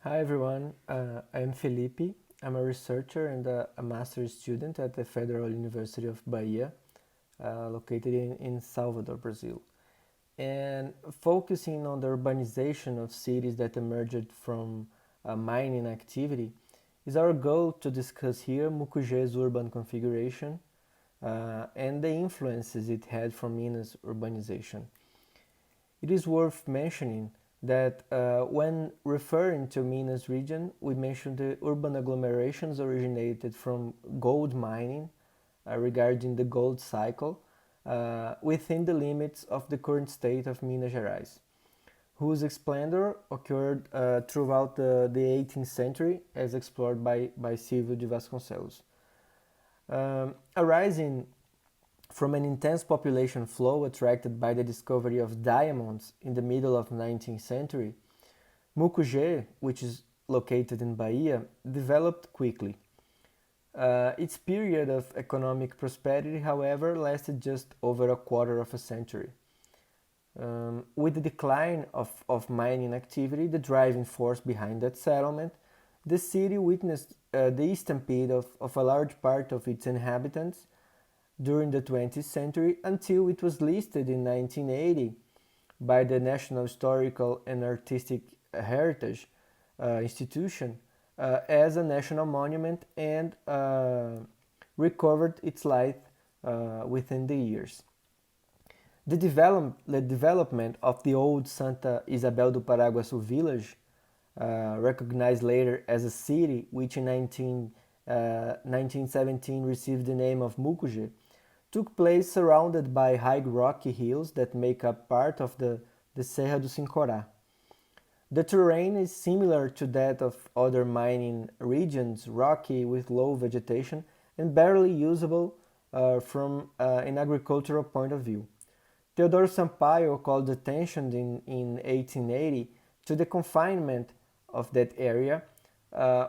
Hi everyone, I'm Felipe. I'm a researcher and a master's student at the Federal University of Bahia, located in Salvador, Brazil. And focusing on the urbanization of cities that emerged from mining activity is our goal to discuss here Mucugê's urban configuration and the influences it had from Minas urbanization. It is worth mentioning that when referring to Minas region, we mentioned the urban agglomerations originated from gold mining regarding the gold cycle within the limits of the current state of Minas Gerais, whose splendor occurred throughout the 18th century as explored by Silvio de Vasconcelos. Arising from an intense population flow attracted by the discovery of diamonds in the middle of the 19th century, Mucugê, which is located in Bahia, developed quickly. Its period of economic prosperity, however, lasted just over a quarter of a century. With the decline of mining activity, the driving force behind that settlement, the city witnessed the stampede of a large part of its inhabitants during the 20th century until it was listed in 1980 by the National Historical and Artistic Heritage Institution as a national monument and recovered its life within the years. The development of the old Santa Isabel do Paraguaçu village, recognized later as a city, which in 1917 received the name of Mucugê, took place surrounded by high rocky hills that make up part of the Serra do Sincorá. The terrain is similar to that of other mining regions, rocky with low vegetation and barely usable from an agricultural point of view. Teodoro Sampaio called attention in 1880 to the confinement of that area,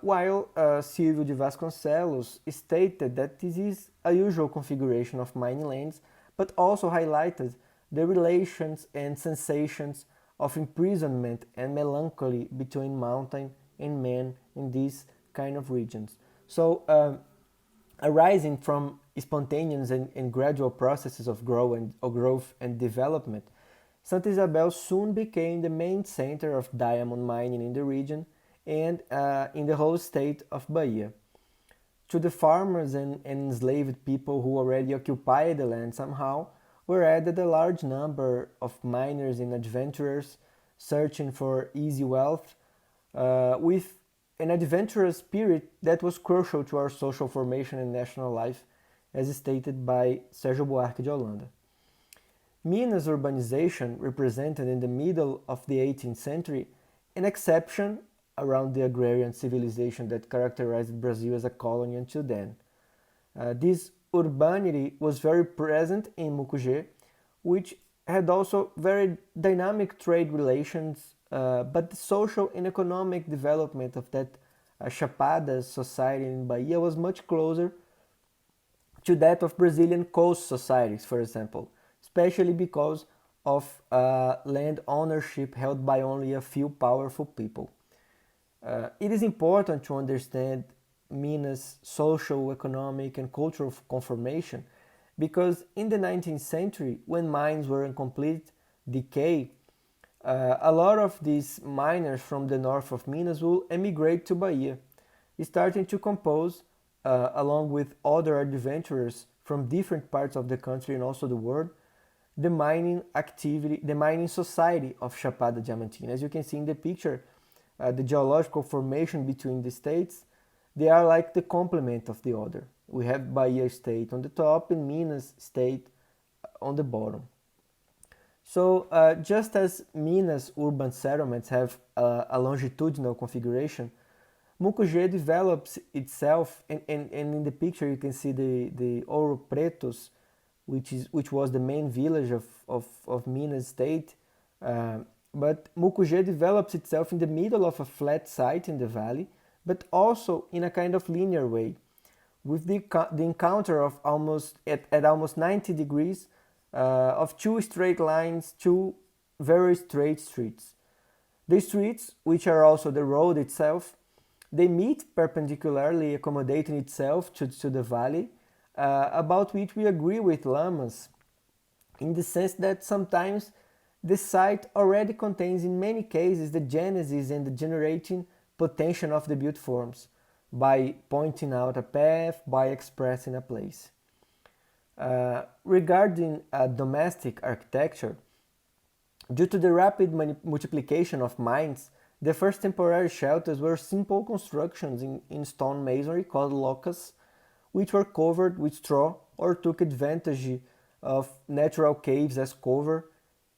while Silvio de Vasconcelos stated that this is a usual configuration of mining lands, but also highlighted the relations and sensations of imprisonment and melancholy between mountain and man in these kind of regions. So, arising from spontaneous and gradual processes of growth and development, Santa Isabel soon became the main center of diamond mining in the region and in the whole state of Bahia. To the farmers and enslaved people who already occupied the land somehow, were added a large number of miners and adventurers searching for easy wealth with an adventurous spirit that was crucial to our social formation and national life, as stated by Sérgio Buarque de Holanda. Minas urbanization represented in the middle of the 18th century an exception around the agrarian civilization that characterized Brazil as a colony until then. This urbanity was very present in Mucugê, which had also very dynamic trade relations, but the social and economic development of that Chapada society in Bahia was much closer to that of Brazilian coast societies, for example, especially because of land ownership held by only a few powerful people. It is important to understand Minas' social, economic, and cultural conformation because in the 19th century, when mines were in complete decay, a lot of these miners from the north of Minas will emigrate to Bahia, starting to compose, along with other adventurers from different parts of the country and also the world, the mining activity, the mining society of Chapada Diamantina. As you can see in the picture, the geological formation between the states, they are like the complement of the other. We have Bahia state on the top and Minas state on the bottom. So just as Minas urban settlements have a longitudinal configuration, Mucugê develops itself, and in the picture you can see the Ouro Pretos, which was the main village of Minas state. But Mucugê develops itself in the middle of a flat site in the valley, but also in a kind of linear way, with the encounter of almost 90 degrees of two straight lines, two very straight streets. The streets, which are also the road itself, they meet perpendicularly, accommodating itself to the valley, about which we agree with Lamas, in the sense that sometimes the site already contains in many cases the genesis and the generating potential of the built forms, by pointing out a path, by expressing a place. Regarding domestic architecture, due to the rapid multiplication of mines, the first temporary shelters were simple constructions in stone masonry called locas, which were covered with straw or took advantage of natural caves as cover,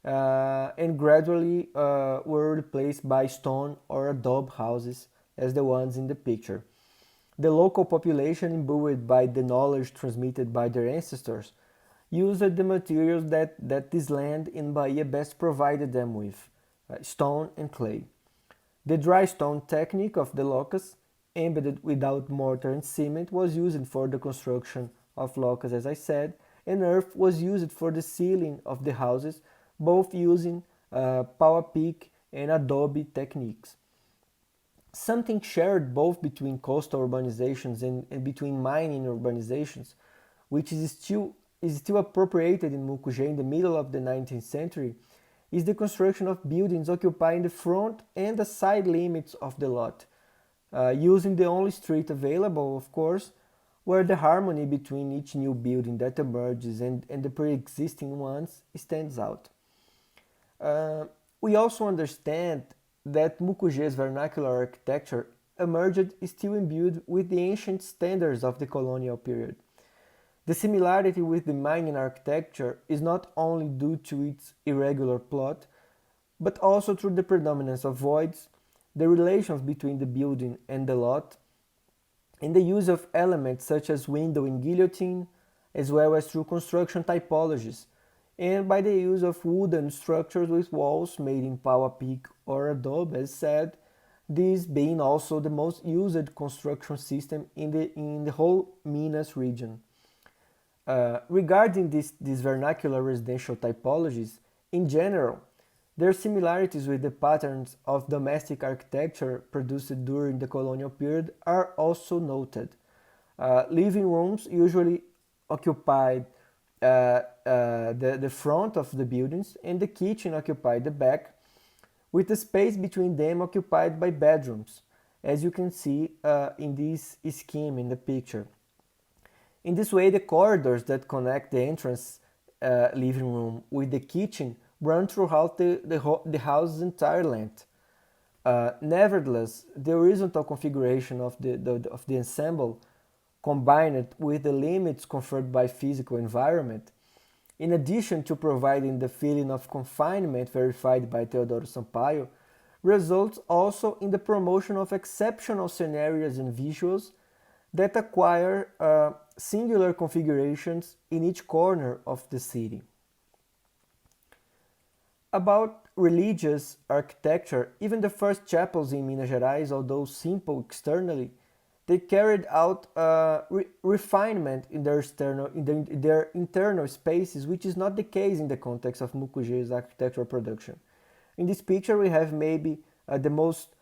and gradually were replaced by stone or adobe houses as the ones in the picture. The local population, imbued by the knowledge transmitted by their ancestors, used the materials that this land in Bahia best provided them with, stone and clay. The dry stone technique of the locas, embedded without mortar and cement, was used for the construction of locas, as I said, and earth was used for the ceiling of the houses, both using power pick and adobe techniques. Something shared both between coastal urbanizations and between mining urbanizations, which is still appropriated in Mucugê in the middle of the 19th century, is the construction of buildings occupying the front and the side limits of the lot, using the only street available, of course, where the harmony between each new building that emerges and the pre-existing ones stands out. We also understand that Mucugê's vernacular architecture emerged still imbued with the ancient standards of the colonial period. The similarity with the mining architecture is not only due to its irregular plot, but also through the predominance of voids, the relations between the building and the lot, and the use of elements such as window and guillotine, as well as through construction typologies, and by the use of wooden structures with walls made in power pick or adobe, as said, this being also the most used construction system in the whole Minas region. Regarding these vernacular residential typologies, in general, their similarities with the patterns of domestic architecture produced during the colonial period are also noted. Living rooms usually occupied the front of the buildings, and the kitchen occupied the back, with the space between them occupied by bedrooms, as you can see in this scheme in the picture. In this way, the corridors that connect the entrance living room with the kitchen run throughout the house's entire length. Nevertheless, the horizontal configuration of the ensemble, combined with the limits conferred by physical environment, in addition to providing the feeling of confinement verified by Teodoro Sampaio, results also in the promotion of exceptional scenarios and visuals that acquire singular configurations in each corner of the city. About religious architecture, even the first chapels in Minas Gerais, although simple externally, they carried out refinement in their internal spaces, which is not the case in the context of Mucugê's architectural production. In this picture, we have maybe the most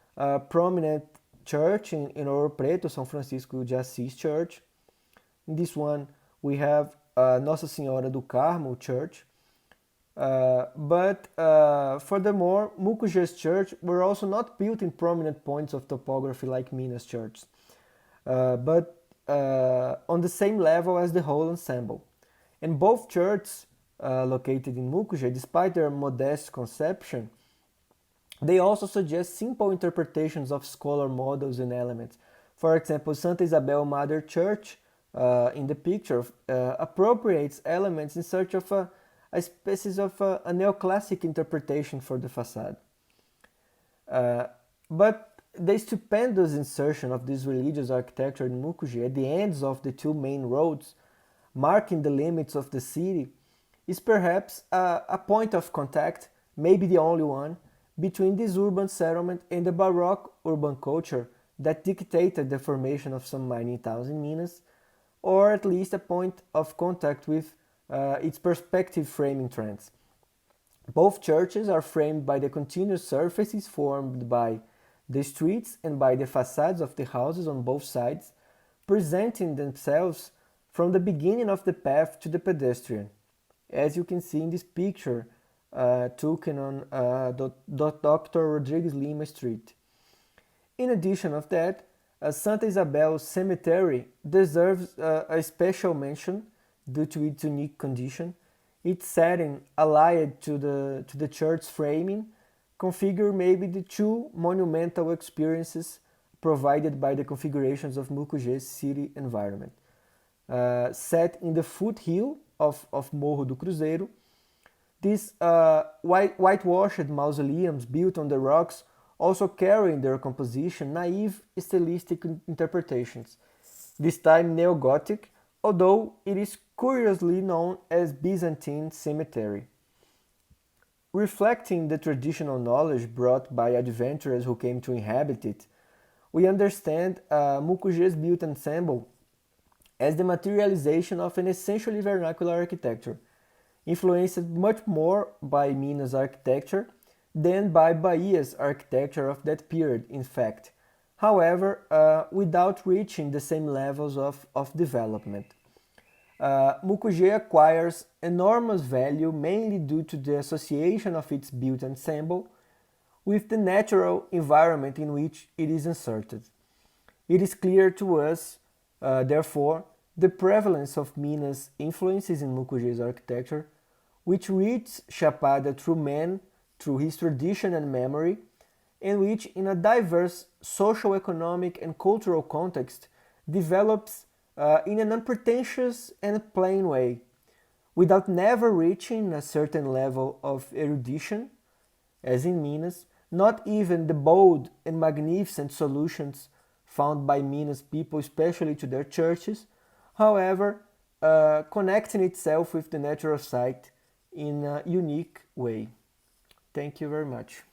prominent church in Ouro Preto, São Francisco de Assis Church. In this one, we have Nossa Senhora do Carmo Church. But furthermore, Mucugê's church were also not built in prominent points of topography like Minas churches, but on the same level as the whole ensemble. And both churches located in Mucugê, despite their modest conception, they also suggest simple interpretations of scholar models and elements. For example, Santa Isabel Mother Church in the picture appropriates elements in search of a species of a neoclassic interpretation for the facade. But the stupendous insertion of this religious architecture in Mucugê at the ends of the two main roads, marking the limits of the city, is perhaps a point of contact, maybe the only one, between this urban settlement and the Baroque urban culture that dictated the formation of some mining towns in Minas, or at least a point of contact with its perspective framing trends. Both churches are framed by the continuous surfaces formed by the streets and by the facades of the houses on both sides, presenting themselves from the beginning of the path to the pedestrian, as you can see in this picture taken on Dr. Rodrigues Lima Street. In addition of that, Santa Isabel Cemetery deserves a special mention due to its unique condition. Its setting, allied to the church framing, configure maybe the two monumental experiences provided by the configurations of Mucugê's city environment. Set in the foothill of Morro do Cruzeiro, these whitewashed mausoleums built on the rocks also carry in their composition naive stylistic interpretations, this time neo-Gothic, although it is curiously known as Byzantine cemetery. Reflecting the traditional knowledge brought by adventurers who came to inhabit it, we understand Mucugê's built ensemble as the materialization of an essentially vernacular architecture, influenced much more by Minas architecture than by Bahia's architecture of that period, in fact, however, without reaching the same levels of development. Mucugê acquires enormous value mainly due to the association of its built ensemble with the natural environment in which it is inserted. It is clear to us, therefore, the prevalence of Minas' influences in Mucugê's architecture, which reads Chapada through man, through his tradition and memory, and which, in a diverse social, economic, and cultural context, develops in an unpretentious and plain way, without never reaching a certain level of erudition, as in Minas, not even the bold and magnificent solutions found by Minas people, especially to their churches, however, connecting itself with the natural site in a unique way. Thank you very much.